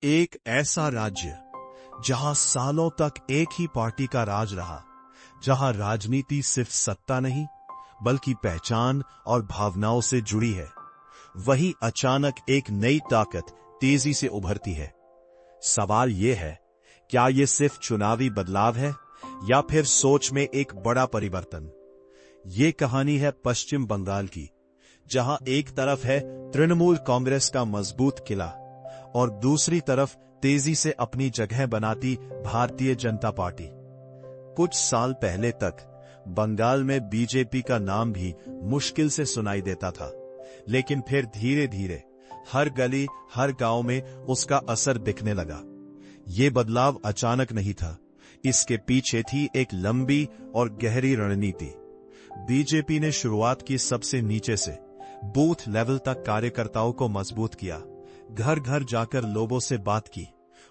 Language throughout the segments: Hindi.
एक ऐसा राज्य जहां सालों तक एक ही पार्टी का राज रहा, जहां राजनीति सिर्फ सत्ता नहीं बल्कि पहचान और भावनाओं से जुड़ी है, वही अचानक एक नई ताकत तेजी से उभरती है। सवाल यह है, क्या यह सिर्फ चुनावी बदलाव है या फिर सोच में एक बड़ा परिवर्तन? ये कहानी है पश्चिम बंगाल की, जहां एक तरफ है तृणमूल कांग्रेस का मजबूत किला और दूसरी तरफ तेजी से अपनी जगह बनाती भारतीय जनता पार्टी। कुछ साल पहले तक बंगाल में बीजेपी का नाम भी मुश्किल से सुनाई देता था, लेकिन फिर धीरे धीरे हर गली हर गांव में उसका असर दिखने लगा। ये बदलाव अचानक नहीं था, इसके पीछे थी एक लंबी और गहरी रणनीति। बीजेपी ने शुरुआत की सबसे नीचे से, बूथ लेवल तक कार्यकर्ताओं को मजबूत किया, घर घर जाकर लोगों से बात की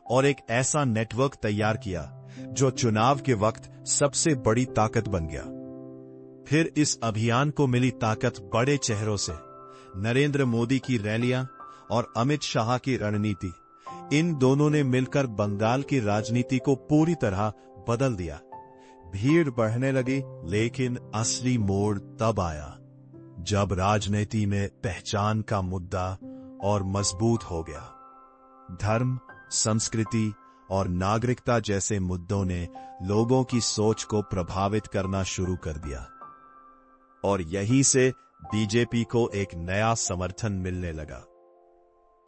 और एक ऐसा नेटवर्क तैयार किया जो चुनाव के वक्त सबसे बड़ी ताकत बन गया। फिर इस अभियान को मिली ताकत बड़े चेहरों से, नरेंद्र मोदी की रैलियां और अमित शाह की रणनीति। इन दोनों ने मिलकर बंगाल की राजनीति को पूरी तरह बदल दिया। भीड़ बढ़ने लगी, लेकिन असली मोड़ तब आया जब राजनीति में पहचान का मुद्दा और मजबूत हो गया। धर्म, संस्कृति और नागरिकता जैसे मुद्दों ने लोगों की सोच को प्रभावित करना शुरू कर दिया और यहीं से बीजेपी को एक नया समर्थन मिलने लगा।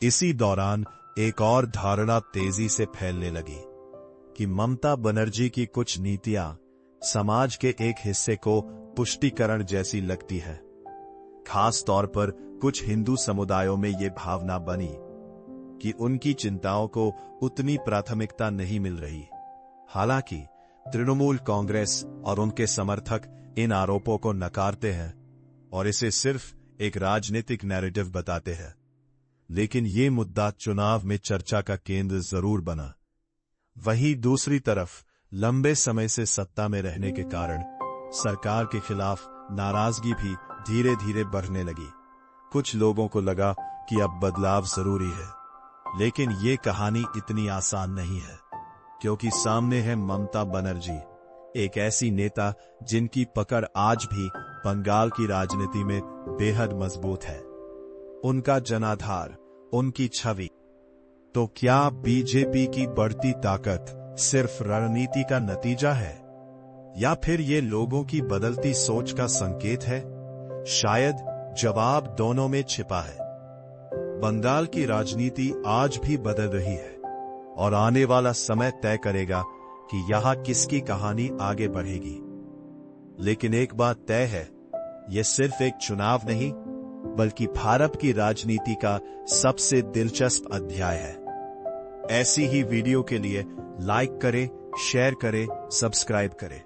इसी दौरान एक और धारणा तेजी से फैलने लगी कि ममता बनर्जी की कुछ नीतियां समाज के एक हिस्से को पुष्टिकरण जैसी लगती है। खास तौर पर कुछ हिंदू समुदायों में ये भावना बनी कि उनकी चिंताओं को उतनी प्राथमिकता नहीं मिल रही। हालांकि तृणमूल कांग्रेस और उनके समर्थक इन आरोपों को नकारते हैं और इसे सिर्फ एक राजनीतिक नैरेटिव बताते हैं, लेकिन ये मुद्दा चुनाव में चर्चा का केंद्र जरूर बना। वहीं दूसरी तरफ लंबे समय से सत्ता में रहने के कारण सरकार के खिलाफ नाराजगी भी धीरे धीरे बढ़ने लगी। कुछ लोगों को लगा कि अब बदलाव जरूरी है, लेकिन ये कहानी इतनी आसान नहीं है, क्योंकि सामने है ममता बनर्जी, एक ऐसी नेता जिनकी पकड़ आज भी बंगाल की राजनीति में बेहद मजबूत है। उनका जनाधार, उनकी छवि। तो क्या बीजेपी की बढ़ती ताकत सिर्फ रणनीति का नतीजा है या फिर ये लोगों की बदलती सोच का संकेत है? शायद जवाब दोनों में छिपा है। बंगाल की राजनीति आज भी बदल रही है और आने वाला समय तय करेगा कि यहां किसकी कहानी आगे बढ़ेगी। लेकिन एक बात तय है, यह सिर्फ एक चुनाव नहीं बल्कि भारत की राजनीति का सबसे दिलचस्प अध्याय है। ऐसी ही वीडियो के लिए लाइक करें, शेयर करें, सब्सक्राइब करें।